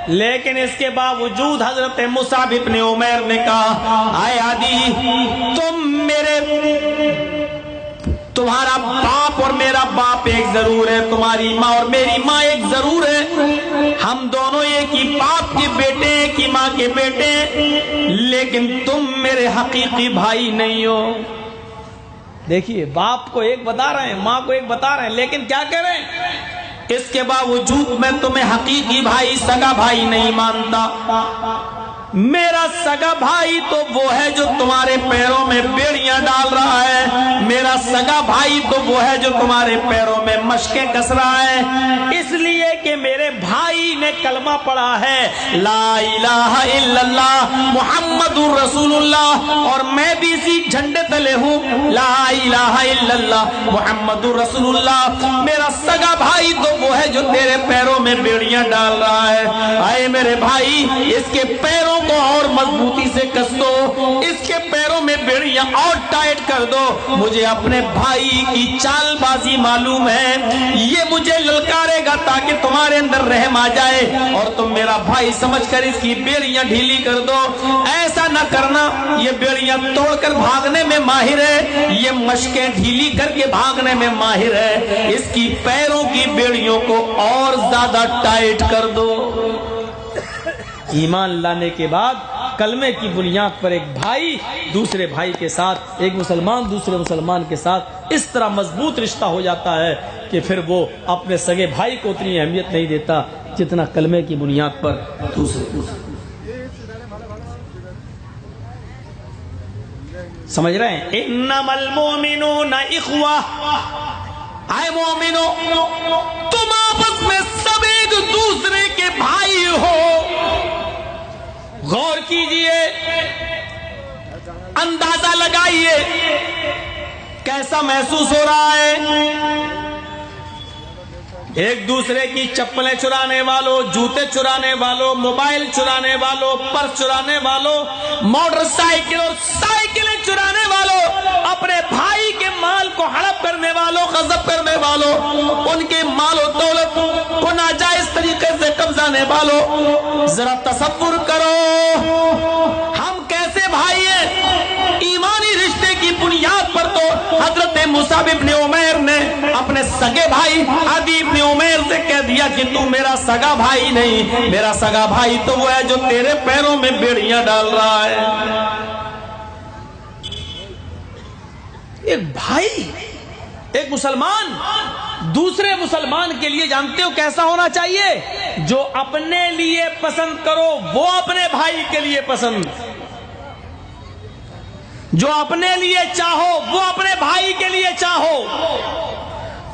لیکن اس کے باوجود حضرت مصعب ابن عمیر نے کہا، اے عدی تمہارا باپ اور میرا باپ ایک ضرور ہے، تمہاری ماں اور میری ماں ایک ضرور ہے، ہم دونوں ایک ہی باپ کے بیٹے، ایک ہی ماں کے بیٹے، لیکن تم میرے حقیقی بھائی نہیں ہو۔ دیکھیے، باپ کو ایک بتا رہے ہیں، ماں کو ایک بتا رہے ہیں، لیکن کیا کہہ رہے ہیں؟ اس کے باوجود میں تمہیں حقیقی بھائی، سگا بھائی نہیں مانتا، میرا سگا بھائی تو وہ ہے جو تمہارے پیروں میں بیڑیاں ڈال رہا ہے، میرا سگا بھائی تو وہ ہے جو تمہارے پیروں میں مشقیں کس رہا ہے، اس لیے کہ میرے بھائی نے کلمہ پڑھا ہے لا الہ الا اللہ محمد رسول اللہ، اور میں بھی اسی جھنڈے تلے ہوں، لا الہ الا اللہ محمد رسول اللہ، میرا سگا بھائی تو وہ ہے جو تیرے پیروں میں بیڑیاں ڈال رہا ہے، اے میرے بھائی اس کے پیروں کو اور مضبوطی سے کس دو، اس کے پیروں میں بیڑیاں اور ٹائٹ کر دو، مجھے اپنے بھائی کی چال بازی معلوم ہے، یہ مجھے للکارے گا تاکہ تمہارے اندر رحم آ جائے اور تم میرا بھائی سمجھ کر اس کی بیڑیاں ڈھیلی کر دو، ایسا نہ کرنا، یہ بیڑیاں توڑ کر بھاگنے میں ماہر ہے، یہ مشقیں ڈھیلی کر کے بھاگنے میں ماہر ہے، اس کی پیروں کی بیڑیوں کو اور زیادہ ٹائٹ کر دو۔ ایمان لانے کے بعد کلمے کی بنیاد پر ایک بھائی دوسرے بھائی کے ساتھ، ایک مسلمان دوسرے مسلمان کے ساتھ اس طرح مضبوط رشتہ ہو جاتا ہے کہ پھر وہ اپنے سگے بھائی کو اتنی اہمیت نہیں دیتا جتنا کلمے کی بنیاد پر دوسرے سمجھ رہے ہیں؟ انما المؤمنون اخوہ، اے مومنو تم آپس میں سب ایک دوسرے کے بھائی ہو۔ غور کیجئے، اندازہ لگائیے کیسا محسوس ہو رہا ہے؟ ایک دوسرے کی چپلیں چرانے والوں، جوتے چرانے والوں، موبائل چرانے والوں، پرس چرانے والوں، موٹر سائیکل اور سائیکلیں چرانے والوں، اپنے بھائی کے مال کو ہڑپ کرنے والوں، غصب کرنے والوں، ان کے مال و دولت کو ناجائز طریقے سے قبضانے والوں، ذرا تصور کرو ہم کیسے بھائی ہیں؟ ایمانی رشتے کی بنیاد پر تو حضرت مصعب ابن عمیر نے اپنے سگے بھائی عدی ابن عمیر سے کہہ دیا کہ تو میرا سگا بھائی نہیں، میرا سگا بھائی تو وہ ہے جو تیرے پیروں میں بیڑیاں ڈال رہا ہے۔ ایک بھائی، ایک مسلمان دوسرے مسلمان کے لیے جانتے ہو کیسا ہونا چاہیے؟ جو اپنے لیے پسند کرو وہ اپنے بھائی کے لیے پسند، جو اپنے لیے چاہو وہ اپنے بھائی کے لیے چاہو،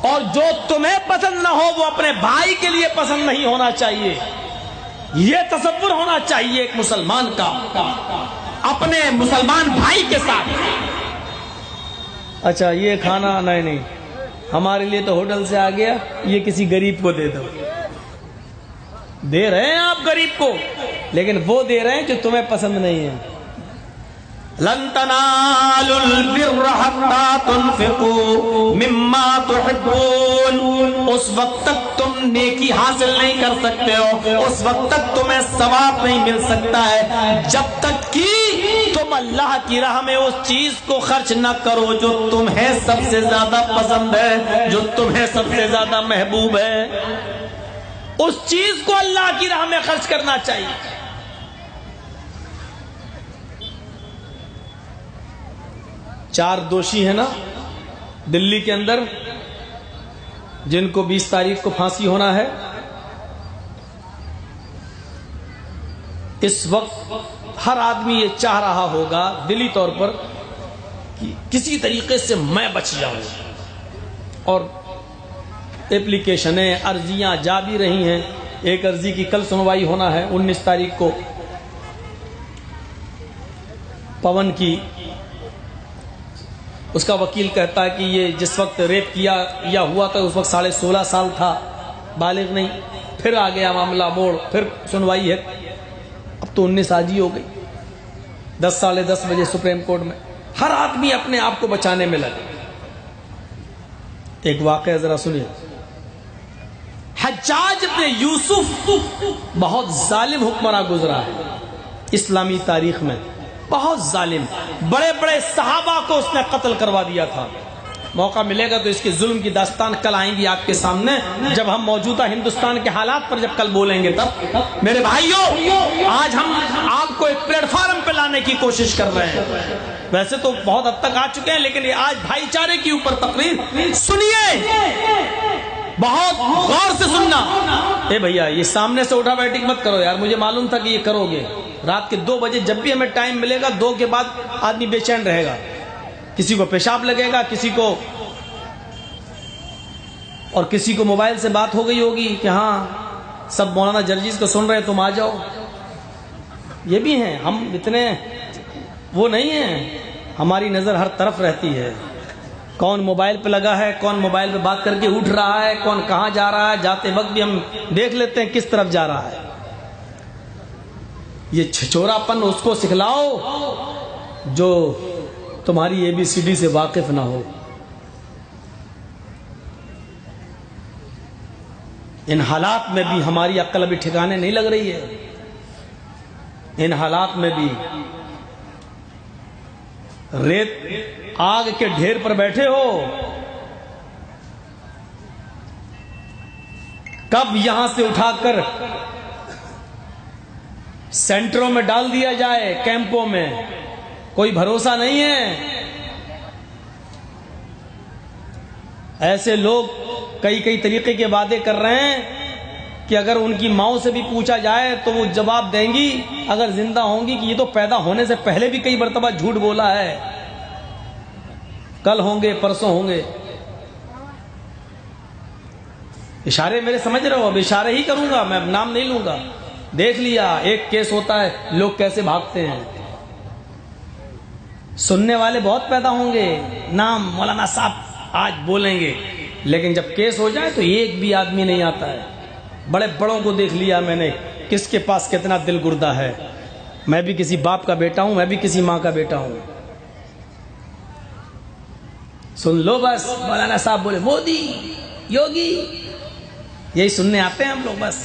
اور جو تمہیں پسند نہ ہو وہ اپنے بھائی کے لیے پسند نہیں ہونا چاہیے۔ یہ تصور ہونا چاہیے ایک مسلمان کا اپنے مسلمان بھائی کے ساتھ۔ اچھا یہ کھانا نہیں، ہمارے لیے تو ہوٹل سے آ گیا، یہ کسی غریب کو دے دو۔ دے رہے ہیں آپ غریب کو، لیکن وہ دے رہے ہیں جو تمہیں پسند نہیں ہے۔ لن تنالوا البر حتى تنفقوا مما تحبون، اس وقت تک تم نیکی حاصل نہیں کر سکتے ہو، اس وقت تک تمہیں ثواب نہیں مل سکتا ہے جب تک کہ تم اللہ کی راہ میں اس چیز کو خرچ نہ کرو جو تمہیں سب سے زیادہ پسند ہے، جو تمہیں سب سے زیادہ محبوب ہے۔ اس چیز کو اللہ کی راہ میں خرچ کرنا چاہیے۔ چار دوشی ہیں نا دلی کے اندر، جن کو 20 تاریخ کو پھانسی ہونا ہے۔ اس وقت ہر آدمی یہ چاہ رہا ہوگا دلی طور پر کہ کسی طریقے سے میں بچ جاؤں، اور اپلیکیشنیں، عرضیاں جا بھی رہی ہیں۔ ایک عرضی کی کل سنوائی ہونا ہے 19 تاریخ کو، پون کی۔ اس کا وکیل کہتا ہے کہ یہ جس وقت ریپ کیا یا ہوا تھا اس وقت 16.5 سال تھا، بالغ نہیں۔ پھر آ گیا معاملہ موڑ، پھر سنوائی ہے، اب تو 19 آج ہی ہو گئی، 10 ساڑھے 10 بجے سپریم کورٹ میں۔ ہر آدمی اپنے آپ کو بچانے میں لگے۔ ایک واقعہ ذرا سنیے۔ حجاج ابن یوسف بہت ظالم حکمراں گزرا ہے اسلامی تاریخ میں، بہت ظالم، بڑے بڑے صحابہ کو اس نے قتل کروا دیا تھا۔ موقع ملے گا تو اس کے ظلم کی داستان کل آئیں گی آپ کے سامنے، جب ہم موجودہ ہندوستان کے حالات پر جب کل بولیں گے تب۔ میرے بھائیوں، آج ہم آپ کو ایک پلیٹ فارم پہ لانے کی کوشش کر رہے ہیں، ویسے تو بہت حد تک آ چکے ہیں، لیکن یہ آج بھائی چارے کے اوپر تقریر سنیے، بہت غور سے سننا۔ اے بھیا یہ سامنے سے اٹھا بیٹھک مت کرو یار، مجھے معلوم تھا کہ یہ کرو گے۔ رات کے 2 بجے جب بھی ہمیں ٹائم ملے گا، 2 کے بعد آدمی بے چین رہے گا، کسی کو پیشاب لگے گا، کسی کو، اور کسی کو موبائل سے بات ہو گئی ہوگی کہ ہاں سب مولانا جرجیز کو سن رہے تم آ جاؤ۔ یہ بھی ہیں، ہم اتنے وہ نہیں ہیں، ہماری نظر ہر طرف رہتی ہے، کون موبائل پہ لگا ہے، کون موبائل پہ بات کر کے اٹھ رہا ہے، کون کہاں جا رہا ہے، جاتے وقت بھی ہم دیکھ لیتے ہیں کس طرف جا رہا ہے۔ یہ چھچورا پن اس کو سکھلاؤ جو تمہاری ABCD سے واقف نہ ہو۔ ان حالات میں بھی ہماری عقل ابھی ٹھکانے نہیں لگ رہی ہے، ان حالات میں بھی ریت آگ کے ڈھیر پر بیٹھے ہو، کب یہاں سے اٹھا کر سینٹروں میں ڈال دیا جائے، کیمپوں میں، کوئی بھروسہ نہیں ہے۔ ایسے لوگ کئی طریقے کے وعدے کر رہے ہیں کہ اگر ان کی ماؤں سے بھی پوچھا جائے تو وہ جواب دیں گی اگر زندہ ہوں گی کہ یہ تو پیدا ہونے سے پہلے بھی کئی مرتبہ جھوٹ بولا ہے، کل ہوں گے، پرسوں ہوں گے. اشارے میرے سمجھ رہے ہو؟ اب اشارے ہی کروں گا، میں نام نہیں لوں گا. دیکھ لیا ایک کیس ہوتا ہے لوگ کیسے بھاگتے ہیں. سننے والے بہت پیدا ہوں گے، نام مولانا صاحب آج بولیں گے، لیکن جب کیس ہو جائے تو ایک بھی آدمی نہیں آتا ہے. بڑے بڑوں کو دیکھ لیا میں نے، کس کے پاس کتنا دل گردہ ہے. میں بھی کسی باپ کا بیٹا ہوں، میں بھی کسی ماں کا بیٹا ہوں. سن لو بس، مولانا صاحب بولے مودی، یوگی، یہی سننے آتے ہیں ہم لوگ. بس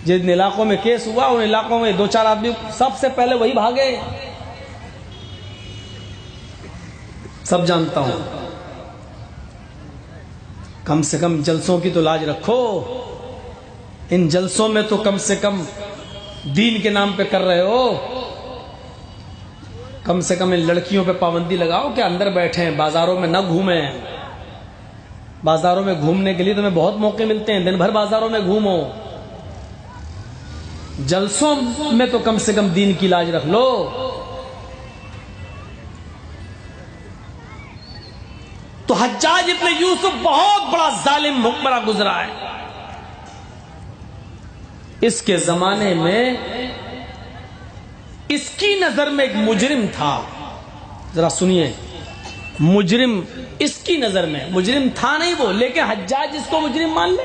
جن علاقوں میں کیس ہوا ان علاقوں میں 2-4 آدمی سب سے پہلے وہی بھاگے. سب جانتا ہوں. کم سے کم جلسوں کی تو لاج رکھو. ان جلسوں میں تو کم سے کم دین کے نام پہ کر رہے ہو. کم سے کم ان لڑکیوں پہ پابندی لگاؤ کہ اندر بیٹھیں، بازاروں میں نہ گھومیں. بازاروں میں گھومنے کے لیے تمہیں بہت موقع ملتے ہیں، دن بھر بازاروں میں گھومو. جلسوں میں تو کم سے کم دین کی لاج رکھ لو. تو حجاج ابن یوسف بہت بڑا ظالم حکمراں گزرا ہے. اس کے زمانے میں اس کی نظر میں ایک مجرم تھا. ذرا سنیے، مجرم اس کی نظر میں مجرم تھا نہیں وہ، لیکن حجاج اس کو مجرم مان لے.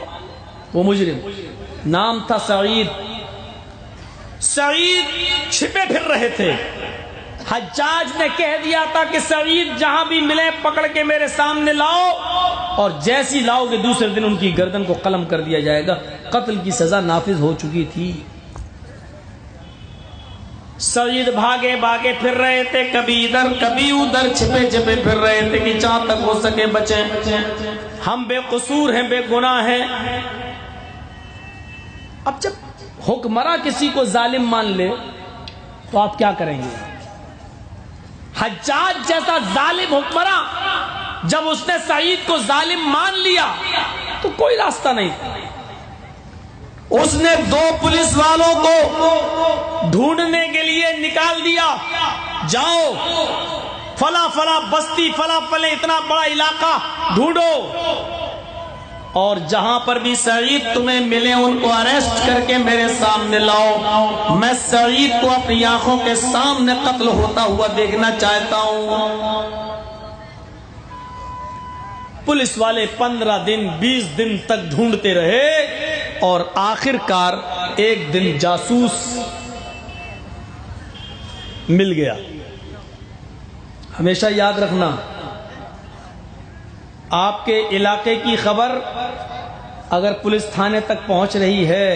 وہ مجرم نام تھا سعید. سعید چھپے پھر رہے تھے. حجاج نے کہہ دیا تھا کہ سعید جہاں بھی ملے پکڑ کے میرے سامنے لاؤ، اور جیسی لاؤ گے دوسرے دن ان کی گردن کو قلم کر دیا جائے گا. قتل کی سزا نافذ ہو چکی تھی. سعید بھاگے بھاگے پھر رہے تھے، کبھی ادھر کبھی ادھر چھپے چھپے پھر رہے تھے کہ جہاں تک ہو سکے بچیں. ہم بے قصور ہیں، بے گناہ ہیں. اب جب حکمراں کسی کو ظالم مان لے تو آپ کیا کریں گے؟ حجاج جیسا ظالم حکمراں جب اس نے سعید کو ظالم مان لیا تو کوئی راستہ نہیں. اس نے 2 پولیس والوں کو ڈھونڈنے کے لیے نکال دیا. جاؤ فلاں فلاں بستی، فلاں فلاں اتنا بڑا علاقہ ڈھونڈو، اور جہاں پر بھی سعید تمہیں ملے ان کو اریسٹ کر کے میرے سامنے لاؤ. میں سعید کو اپنی آنکھوں کے سامنے قتل ہوتا ہوا دیکھنا چاہتا ہوں. پولیس والے 15 دن 20 دن تک ڈھونڈتے رہے، اور آخر کار ایک دن جاسوس مل گیا. ہمیشہ یاد رکھنا، آپ کے علاقے کی خبر اگر پولیس تھانے تک پہنچ رہی ہے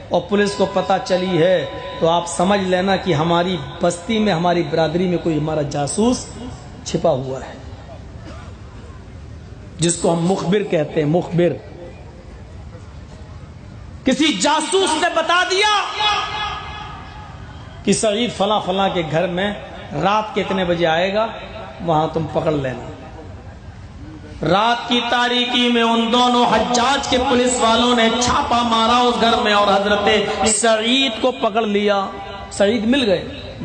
اور پولیس کو پتہ چلی ہے تو آپ سمجھ لینا کہ ہماری بستی میں، ہماری برادری میں کوئی ہمارا جاسوس چھپا ہوا ہے، جس کو ہم مخبر کہتے ہیں. مخبر، کسی جاسوس نے بتا دیا کہ سعید فلاں فلاں کے گھر میں رات کے اتنے بجے آئے گا، وہاں تم پکڑ لینا. رات کی تاریکی میں ان دونوں حجاج کے پولیس والوں نے چھاپا مارا اس گھر میں اور حضرت سعید کو پکڑ لیا. سعید مل گئے.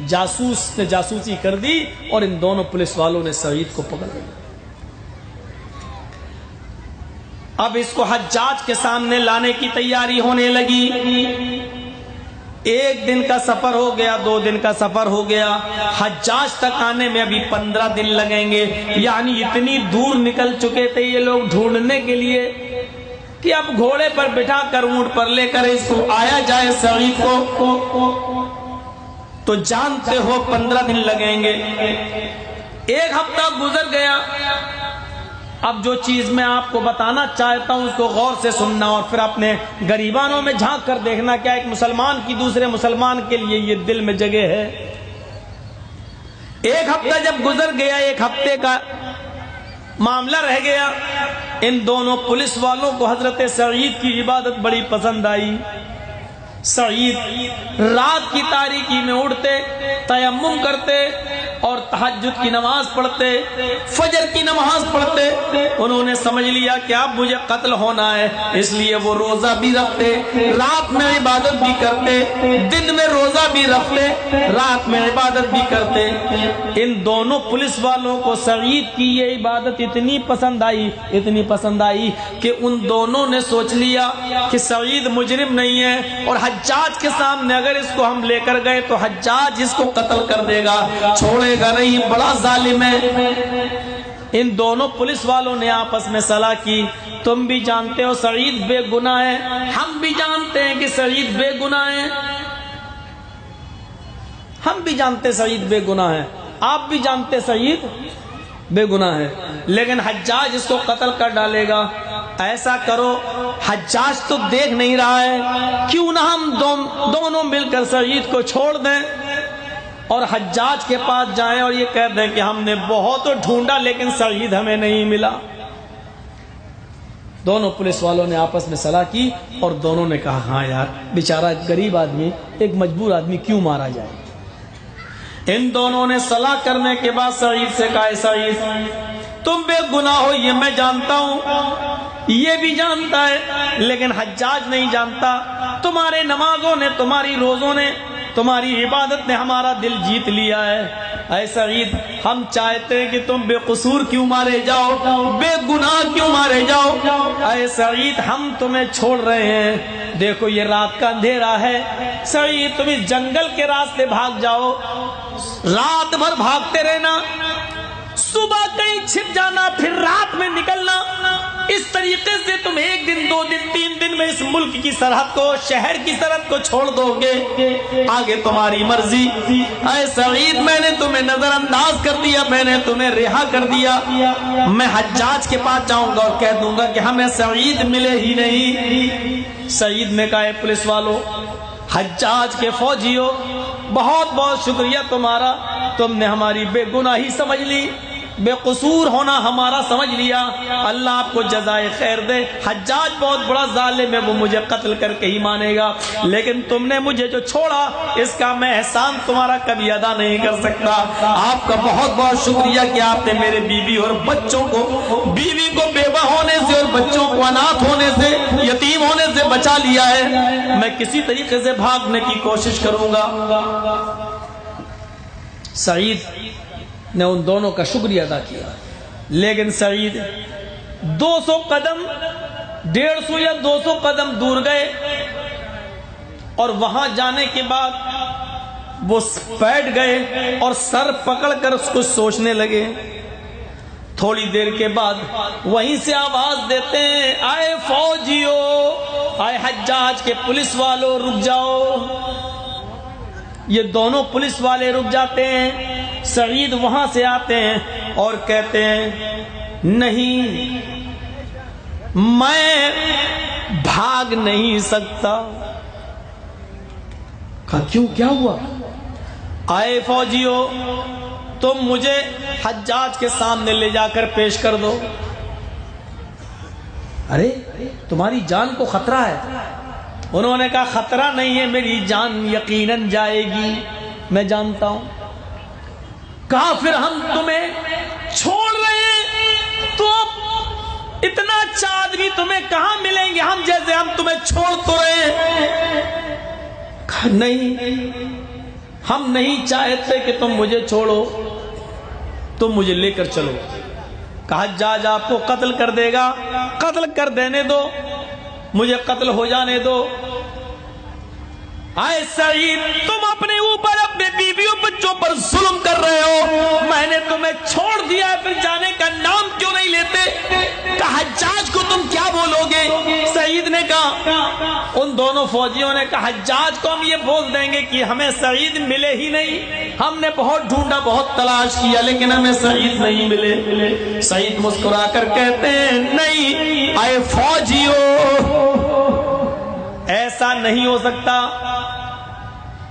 جاسوس نے جاسوسی کر دی اور ان دونوں پولیس والوں نے سعید کو پکڑ لیا. اب اس کو حجاج کے سامنے لانے کی تیاری ہونے لگی. 1 دن کا سفر ہو گیا، 2 دن کا سفر ہو گیا، حجاج تک آنے میں ابھی 15 دن لگیں گے. یعنی اتنی دور نکل چکے تھے یہ لوگ ڈھونڈنے کے لیے کہ اب گھوڑے پر بٹھا کر اونٹ پر لے کر اس کو آیا جائے سعید کو، تو جانتے ہو 15 دن لگیں گے. 1 ہفتہ گزر گیا. اب جو چیز میں آپ کو بتانا چاہتا ہوں اس کو غور سے سننا اور پھر اپنے گریبانوں میں جھانک کر دیکھنا. کیا ایک مسلمان کی دوسرے مسلمان کے لیے یہ دل میں جگہ ہے؟ 1 ہفتہ جب گزر گیا، 1 ہفتے کا معاملہ رہ گیا. ان دونوں پولیس والوں کو حضرت سعید کی عبادت بڑی پسند آئی. سعید رات کی تاریکی میں اٹھتے، تیمم کرتے، اور تہجد کی نماز پڑھتے، فجر کی نماز پڑھتے، انہوں نے سمجھ لیا کہ اب مجھے قتل ہونا ہے، اس لیے وہ روزہ بھی رکھتے، رات میں عبادت بھی کرتے، دن میں روزہ بھی رکھتے، رات میں عبادت بھی کرتے۔ ان دونوں پولیس والوں کو سعید کی یہ عبادت اتنی پسند آئی کہ ان دونوں نے سوچ لیا کہ سعید مجرم نہیں ہے، اور حجاج کے سامنے اگر اس کو ہم لے کر گئے تو حجاج اس کو قتل کر دے گا، چھوڑے گا نہیں، بڑا ظالم ہے۔ ان دونوں پولیس والوں نے آپس میں صلاح کی، تم بھی جانتے ہو سعید بے گناہ ہے، ہم بھی جانتے ہیں کہ سعید بے گناہ ہے، ہم بھی جانتے سعید بے گناہ ہے، آپ بھی جانتے سعید بے گناہ ہے، لیکن حجاج اس کو قتل کر ڈالے گا۔ ایسا کرو، حجاج تو دیکھ نہیں رہا ہے، کیوں نہ ہم دونوں مل کر سعید کو چھوڑ دیں اور حجاج کے پاس جائیں اور یہ کہہ دیں کہ ہم نے بہت ڈھونڈا لیکن سعید ہمیں نہیں ملا۔ دونوں پولیس والوں نے آپس میں صلاح کی اور دونوں نے کہا ہاں یار، بیچارہ غریب آدمی، ایک مجبور آدمی کیوں مارا جائے۔ ان دونوں نے صلاح کرنے کے بعد سعید سے کہا سعید تم بے گناہ ہو، یہ میں جانتا ہوں، یہ بھی جانتا ہے، لیکن حجاج نہیں جانتا۔ تمہارے نمازوں نے، تمہاری روزوں نے، تمہاری عبادت نے ہمارا دل جیت لیا ہے۔ اے سعید ہم چاہتے ہیں کہ تم بے قصور کیوں مارے جاؤ، بے گناہ کیوں مارے جاؤ۔ اے سعید ہم تمہیں چھوڑ رہے ہیں، دیکھو یہ رات کا اندھیرا ہے، سعید تم اس جنگل کے راستے بھاگ جاؤ، رات بھر بھاگتے رہنا، صبح کہیں چھپ جانا، پھر رات میں نکلنا، اس طریقے سے تم 1 دن 2 دن 3 دن میں اس ملک کی سرحد کو، شہر کی سرحد کو چھوڑ دو گے، آگے تمہاری مرضی۔ اے سعید میں نے تمہیں نظر انداز کر دیا، میں نے تمہیں رہا کر دیا، میں حجاج کے پاس جاؤں گا اور کہہ دوں گا کہ ہمیں سعید ملے ہی نہیں۔ سعید نے کہا اے پولیس والو، حجاج کے فوجیوں، بہت بہت شکریہ تمہارا، تم نے ہماری بے گناہی سمجھ لی، بے قصور ہونا ہمارا سمجھ لیا، اللہ آپ کو جزائے خیر دے۔ حجاج بہت بڑا ظالم ہے، وہ مجھے قتل کر کے ہی مانے گا، لیکن تم نے مجھے جو چھوڑا اس کا میں احسان تمہارا کبھی ادا نہیں کر سکتا۔ آپ کا بہت بہت شکریہ کہ آپ نے میرے بیوی اور بچوں کو، بیوی کو بیوہ ہونے سے اور بچوں کو اناتھ ہونے سے، یتیم ہونے سے بچا لیا ہے، میں کسی طریقے سے بھاگنے کی کوشش کروں گا۔ سعید نے ان دونوں کا شکریہ ادا کیا، لیکن سعید 200 قدم 150 یا 200 قدم دور گئے اور وہاں جانے کے بعد وہ بیٹھ گئے اور سر پکڑ کر اس کو سوچنے لگے۔ تھوڑی دیر کے بعد وہیں سے آواز دیتے ہیں اے فوجیو، اے حجاج کے پولیس والوں رک جاؤ۔ یہ دونوں پولیس والے رک جاتے ہیں، سعید وہاں سے آتے ہیں اور کہتے ہیں نہیں میں بھاگ نہیں سکتا۔ کہا کیوں، کیا ہوا؟ آئے فوجیو تم مجھے حجاج کے سامنے لے جا کر پیش کر دو۔ ارے تمہاری جان کو خطرہ ہے۔ انہوں نے کہا خطرہ نہیں ہے، میری جان یقیناً جائے گی، میں جانتا ہوں۔ کہا پھر ہم تمہیں چھوڑ رہے ہیں تو اتنا اچھا آدمی تمہیں کہاں ملیں گے ہم جیسے، ہم تمہیں چھوڑ تو رہے ہیں۔ کہا نہیں، ہم نہیں چاہتے کہ تم مجھے چھوڑو، تم مجھے لے کر چلو۔ کہا حجاج آپ کو قتل کر دے گا، قتل کر دینے دو، مجھے قتل ہو جانے دو۔ اے سعید تم اپنے اوپر، اپنے بیویوں بچوں پر ظلم کر رہے ہو، میں نے تمہیں چھوڑ دیا ہے، پھر جانے کا نام کیوں نہیں لیتے؟ کہا حجاج کو تم کیا بولو گے؟ سعید نے کہا، ان دونوں فوجیوں نے کہا حجاج کو ہم یہ بول دیں گے کہ ہمیں سعید ملے ہی نہیں، ہم نے بہت ڈھونڈا، بہت تلاش کیا، لیکن ہمیں سعید نہیں ملے۔ سعید مسکرا کر کہتے ہیں نہیں اے فوجیوں، ایسا نہیں ہو سکتا،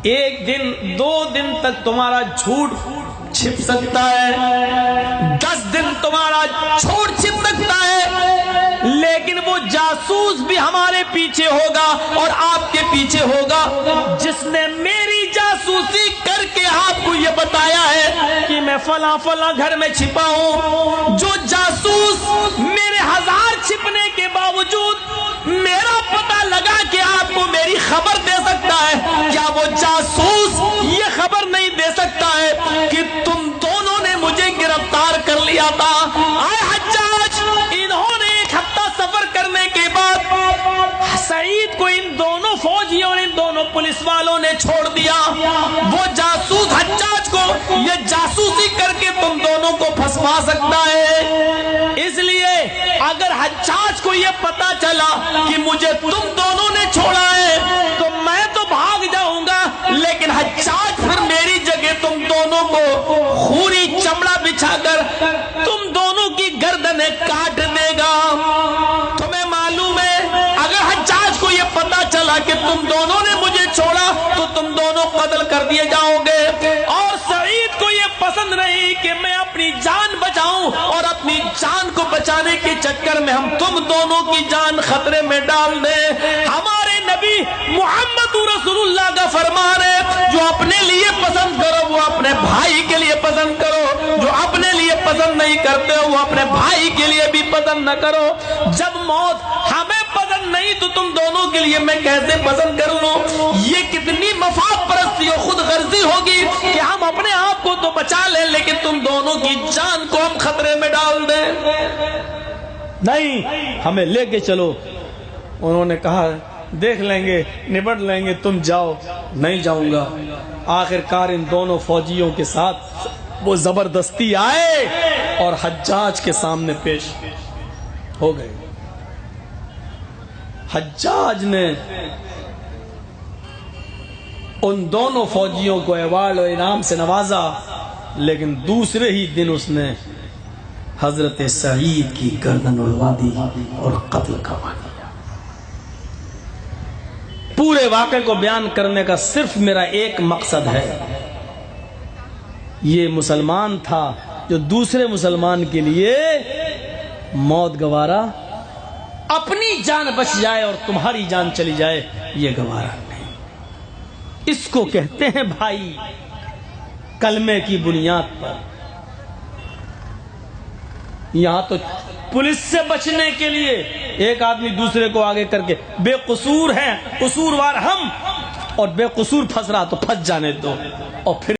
1 دن 2 دن تک تمہارا جھوٹ چھپ سکتا ہے، 10 دن تمہارا جھوٹ چھپ سکتا ہے، لیکن وہ جاسوس بھی ہمارے پیچھے ہوگا اور آپ کے پیچھے ہوگا، جس نے میری جاسوسی کر کے آپ کو یہ بتایا ہے کہ میں فلاں فلاں گھر میں چھپا ہوں، جو جاسوس میرے 1000 چھپنے کے باوجود میرا پتہ لگا کہ آپ کو میری خبر دے سکتا ہے، کیا وہ جاسوس یہ خبر نہیں دے سکتا ہے کہ تم دونوں نے مجھے گرفتار کر لیا تھا؟ آئے حجاج، انہوں نے 1 ہفتہ سفر کرنے کے بعد سعید کو ان دونوں فوجیوں اور ان دونوں پولیس والوں نے چھوڑ دیا۔ وہ جاسوس حجاج کو یہ جاسوسی کر کے تم دونوں کو پھنسوا سکتا ہے، اس لیے اگر حجاج کو یہ پتا چلا کہ مجھے تم دونوں نے چھوڑا ہے تو میں تو بھاگ جاؤں گا، لیکن حجاج پھر میری جگہ تم دونوں کو خونی چمڑا بچھا کر تم دونوں کی گردنیں کاٹ دے گا۔ تمہیں معلوم ہے اگر حجاج کو یہ پتا چلا کہ تم دونوں نے مجھے چھوڑا تو تم دونوں قتل کر دیے جاؤ گے، اور سعید کو یہ پسند نہیں کہ میں اپنی جان بچاؤں اور اپنی جان کو بچانے کے چکر میں ہم تم دونوں کی جان خطرے میں ڈال دیں۔ ہمارے نبی محمد رسول اللہ کا فرمان ہے، جو اپنے لیے پسند کرو وہ اپنے بھائی کے لیے پسند کرو، جو اپنے لیے پسند نہیں کرتے ہو وہ اپنے بھائی کے لیے بھی پسند نہ کرو۔ جب موت ہمیں پسند نہیں تو تم دونوں کے لیے میں کیسے پسند کر لوں؟ یہ کتنی مفاد پرستی اور خود غرضی ہوگی کہ ہم اپنے آپ کو تو بچا لیں لیکن تم دونوں کی جان کو ہم خطرے میں ڈال دیں۔ نہیں، ہمیں لے کے چلو۔ انہوں نے کہا دیکھ لیں گے، نبٹ لیں گے، تم جاؤ۔ نہیں جاؤں گا۔ آخر کار ان دونوں فوجیوں کے ساتھ وہ زبردستی آئے اور حجاج کے سامنے پیش ہو گئے۔ حجاج نے ان دونوں فوجیوں کو ایوارڈ و انعام سے نوازا، لیکن دوسرے ہی دن اس نے حضرت سعید کی گردن اڑوا دی اور قتل کروا دیا۔ پورے واقعے کو بیان کرنے کا صرف میرا ایک مقصد ہے، یہ مسلمان تھا جو دوسرے مسلمان کے لیے موت گوارا، اپنی جان بچ جائے اور تمہاری جان چلی جائے یہ گوارا نہیں۔ اس کو کہتے ہیں بھائی کلمے کی بنیاد پر۔ یہاں تو پولیس سے بچنے کے لیے ایک آدمی دوسرے کو آگے کر کے بے قصور ہیں، قصوروار ہم، اور بے قصور پھنس رہا تو پھنس جانے دو، اور پھر